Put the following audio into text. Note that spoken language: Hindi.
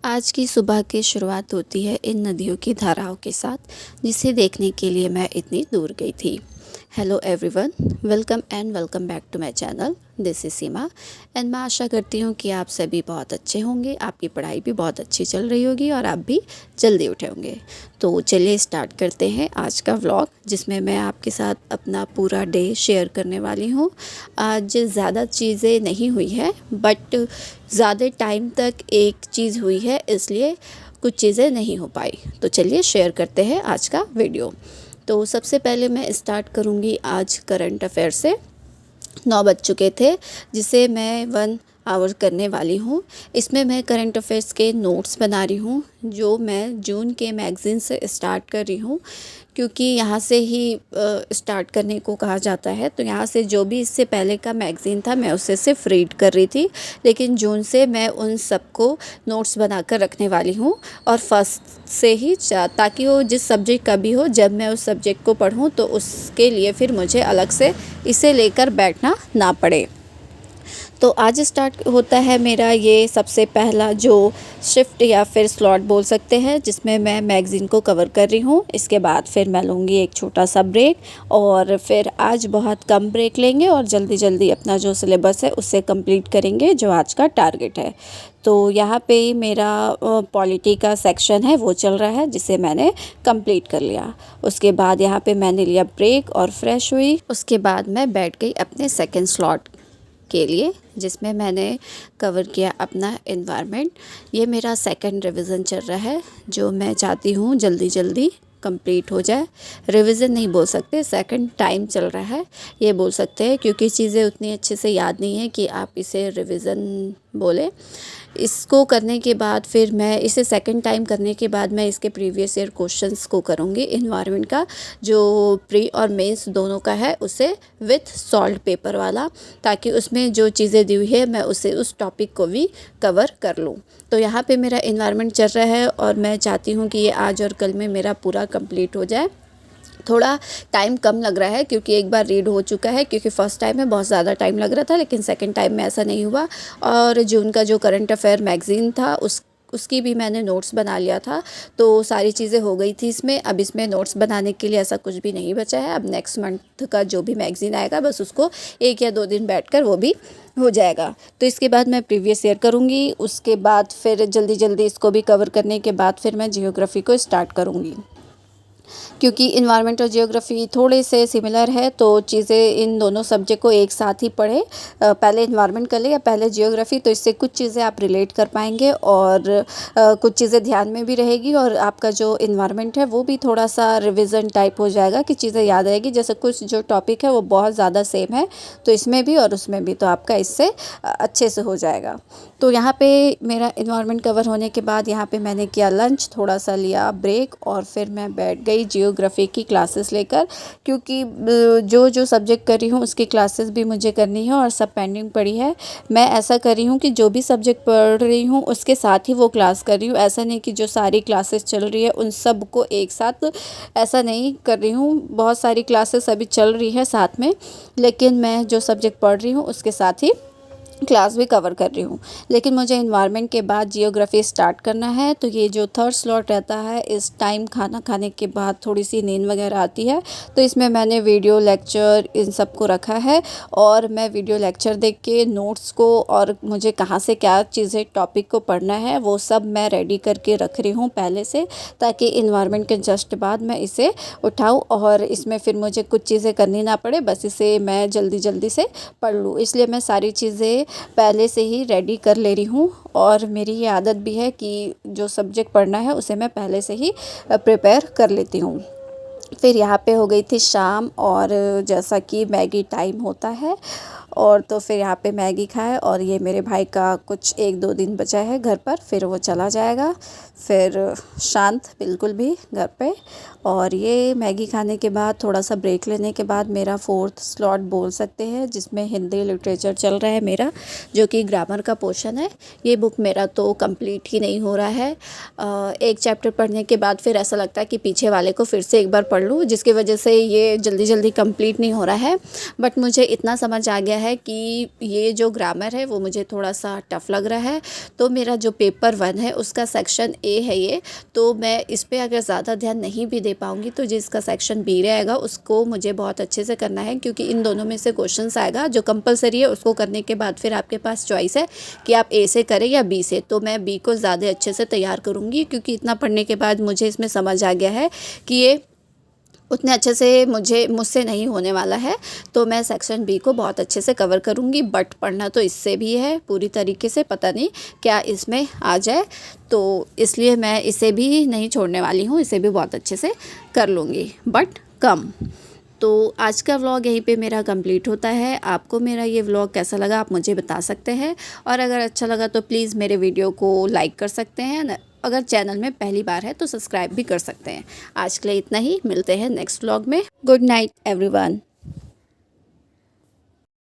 आज की सुबह की शुरुआत होती है इन नदियों की धाराओं के साथ, जिसे देखने के लिए मैं इतनी दूर गई थी। Hello everyone, welcome back to my channel. This is Seema and मैं आशा करती हूँ कि आप सभी बहुत अच्छे होंगे, आपकी पढ़ाई भी बहुत अच्छी चल रही होगी और आप भी जल्दी उठे होंगे। तो चलिए स्टार्ट करते हैं आज का व्लॉग, जिसमें मैं आपके साथ अपना पूरा डे शेयर करने वाली हूँ। आज ज़्यादा चीज़ें नहीं हुई है, बट ज़्यादा टाइम तक एक चीज़ हुई है, इसलिए कुछ चीज़ें नहीं हो पाई। तो चलिए शेयर करते हैं आज का वीडियो। तो सबसे पहले मैं स्टार्ट करूँगी आज करंट अफेयर से। 9 बज चुके थे, जिसे मैं 1 आवर करने वाली हूँ। इसमें मैं करंट अफेयर्स के नोट्स बना रही हूँ, जो मैं जून के मैगज़ीन से स्टार्ट कर रही हूँ, क्योंकि यहाँ से ही स्टार्ट करने को कहा जाता है। तो यहाँ से जो भी इससे पहले का मैगज़ीन था, मैं उसे सिर्फ रीड कर रही थी, लेकिन जून से मैं उन सबको नोट्स बनाकर रखने वाली हूँ। और फर्स्ट से ही ताकि वो जिस सब्जेक्ट का भी हो, जब मैं उस सब्जेक्ट को पढ़ूँ तो उसके लिए फिर मुझे अलग से इसे लेकर बैठना ना पड़े। तो आज स्टार्ट होता है मेरा ये सबसे पहला जो शिफ्ट या फिर स्लॉट बोल सकते हैं, जिसमें मैं मैगज़ीन को कवर कर रही हूँ। इसके बाद फिर मैं लूँगी एक छोटा सा ब्रेक, और फिर आज बहुत कम ब्रेक लेंगे और जल्दी जल्दी अपना जो सिलेबस है उसे कंप्लीट करेंगे, जो आज का टारगेट है। तो यहाँ पे मेरा पॉलिटी का सेक्शन है वो चल रहा है, जिसे मैंने कंप्लीट कर लिया। उसके बाद यहाँ पे मैंने लिया ब्रेक और फ्रेश हुई। उसके बाद मैं बैठ गई अपने सेकंड स्लॉट के लिए, जिसमें मैंने कवर किया अपना एनवायरनमेंट। ये मेरा सेकंड रिवीजन चल रहा है, जो मैं चाहती हूँ जल्दी जल्दी कंप्लीट हो जाए। रिवीजन नहीं बोल सकते, सेकंड टाइम चल रहा है ये बोल सकते हैं, क्योंकि चीज़ें उतनी अच्छे से याद नहीं है कि आप इसे रिवीजन बोले। इसको करने के बाद फिर मैं इसे सेकंड टाइम करने के बाद मैं इसके प्रीवियस ईयर क्वेश्चंस को करूँगी। एनवायरनमेंट का जो प्री और मेंस दोनों का है, उसे विथ सॉल्व पेपर वाला, ताकि उसमें जो चीज़ें दी हुई है मैं उसे उस टॉपिक को भी कवर कर लूँ। तो यहाँ पे मेरा एनवायरनमेंट चल रहा है और मैं चाहती हूँ कि ये आज और कल में मेरा पूरा कंप्लीट हो जाए। थोड़ा टाइम कम लग रहा है क्योंकि एक बार रीड हो चुका है, क्योंकि फ़र्स्ट टाइम में बहुत ज़्यादा टाइम लग रहा था, लेकिन सेकंड टाइम में ऐसा नहीं हुआ। और जून का जो करंट अफेयर मैगज़ीन था उसकी भी मैंने नोट्स बना लिया था, तो सारी चीज़ें हो गई थी इसमें। अब इसमें नोट्स बनाने के लिए ऐसा कुछ भी नहीं बचा है। अब नेक्स्ट मंथ का जो भी मैगज़ीन आएगा, बस उसको 1 या 2 दिन बैठकर वो भी हो जाएगा। तो इसके बाद मैं प्रीवियस ईयर करूँगी। उसके बाद फिर जल्दी जल्दी इसको भी कवर करने के बाद फिर मैं जियोग्राफी को स्टार्ट करूँगी, क्योंकि इन्वायरमेंट और जियोग्राफी थोड़े से सिमिलर है। तो चीज़ें इन दोनों सब्जेक्ट को एक साथ ही पढ़े, पहले इन्वायरमेंट कर ले या पहले जियोग्राफी, तो इससे कुछ चीज़ें आप रिलेट कर पाएंगे और कुछ चीज़ें ध्यान में भी रहेगी, और आपका जो इन्वायरमेंट है वो भी थोड़ा सा रिविज़न टाइप हो जाएगा कि चीज़ें याद रहेगी। जैसे कुछ जो टॉपिक है वो बहुत ज़्यादा सेम है, तो इसमें भी और उसमें भी, तो आपका इससे अच्छे से हो जाएगा। तो यहाँ पे मेरा इन्वायरमेंट कवर होने के बाद यहाँ पे मैंने किया लंच, थोड़ा सा लिया ब्रेक, और फिर मैं बैठ गई जियोग्राफी की क्लासेस लेकर, क्योंकि जो जो सब्जेक्ट कर रही हूँ उसकी क्लासेस भी मुझे करनी है और सब पेंडिंग पड़ी है। मैं ऐसा कर रही हूँ कि जो भी सब्जेक्ट पढ़ रही हूँ उसके साथ ही वो क्लास कर रही हूँ। ऐसा नहीं कि जो सारी क्लासेस चल रही है उन सब को एक साथ, ऐसा नहीं कर रही हूँ। बहुत सारी क्लासेस अभी चल रही है साथ में, लेकिन मैं जो सब्जेक्ट पढ़ रही हूँ उसके साथ ही क्लास भी कवर कर रही हूँ। लेकिन मुझे इन्वायरमेंट के बाद जियोग्राफी स्टार्ट करना है, तो ये जो थर्ड स्लॉट रहता है, इस टाइम खाना खाने के बाद थोड़ी सी नींद वगैरह आती है, तो इसमें मैंने वीडियो लेक्चर इन सब को रखा है। और मैं वीडियो लेक्चर देख के नोट्स को और मुझे कहाँ से क्या चीज़ें टॉपिक को पढ़ना है वो सब मैं रेडी करके रख रही हूँ पहले से, ताकि इन्वायरमेंट के जस्ट बाद मैं इसे उठाऊँ और इसमें फिर मुझे कुछ चीज़ें करनी ना पड़े, बस इसे मैं जल्दी जल्दी से पढ़ लूँ। इसलिए मैं सारी चीज़ें पहले से ही रेडी कर ले रही हूँ। और मेरी ये आदत भी है कि जो सब्जेक्ट पढ़ना है उसे मैं पहले से ही प्रिपेयर कर लेती हूँ। फिर यहाँ पे हो गई थी शाम, और जैसा कि मैगी टाइम होता है, और तो फिर यहाँ पे मैगी खाए, और ये मेरे भाई का कुछ 1-2 दिन बचा है घर पर, फिर वो चला जाएगा। फिर शांत बिल्कुल भी घर पे। और ये मैगी खाने के बाद थोड़ा सा ब्रेक लेने के बाद मेरा फोर्थ स्लॉट बोल सकते हैं, जिसमें हिंदी लिटरेचर चल रहा है मेरा, जो कि ग्रामर का पोर्शन है। ये बुक मेरा तो कंप्लीट ही नहीं हो रहा है। एक चैप्टर पढ़ने के बाद फिर ऐसा लगता है कि पीछे वाले को फिर से एक बार पढ़ लूँ, जिसकी वजह से ये जल्दी जल्दी कंप्लीट नहीं हो रहा है। बट मुझे इतना समझ आ गया है कि ये जो ग्रामर है वो मुझे थोड़ा सा टफ़ लग रहा है। तो मेरा जो पेपर 1 है उसका सेक्शन ए है ये, तो मैं इस पे अगर ज़्यादा ध्यान नहीं भी दे पाऊँगी तो जिसका सेक्शन बी रहेगा उसको मुझे बहुत अच्छे से करना है, क्योंकि इन दोनों में से क्वेश्चंस आएगा जो कंपलसरी है। उसको करने के बाद फिर आपके पास चॉइस है कि आप ए से करें या बी से। तो मैं बी को ज़्यादा अच्छे से तैयार करूँगी, क्योंकि इतना पढ़ने के बाद मुझे इसमें समझ आ गया है कि ये उतने अच्छे से मुझसे नहीं होने वाला है। तो मैं सेक्शन बी को बहुत अच्छे से कवर करूँगी, बट पढ़ना तो इससे भी है पूरी तरीके से, पता नहीं क्या इसमें आ जाए, तो इसलिए मैं इसे भी नहीं छोड़ने वाली हूँ, इसे भी बहुत अच्छे से कर लूँगी, बट कम। तो आज का व्लॉग यहीं पे मेरा कंप्लीट होता है। आपको मेरा ये व्लॉग कैसा लगा आप मुझे बता सकते हैं, और अगर अच्छा लगा तो प्लीज़ मेरे वीडियो को लाइक कर सकते हैं। अगर चैनल में पहली बार है तो सब्सक्राइब भी कर सकते हैं। आज के लिए इतना ही, मिलते हैं नेक्स्ट व्लॉग में। Good night everyone.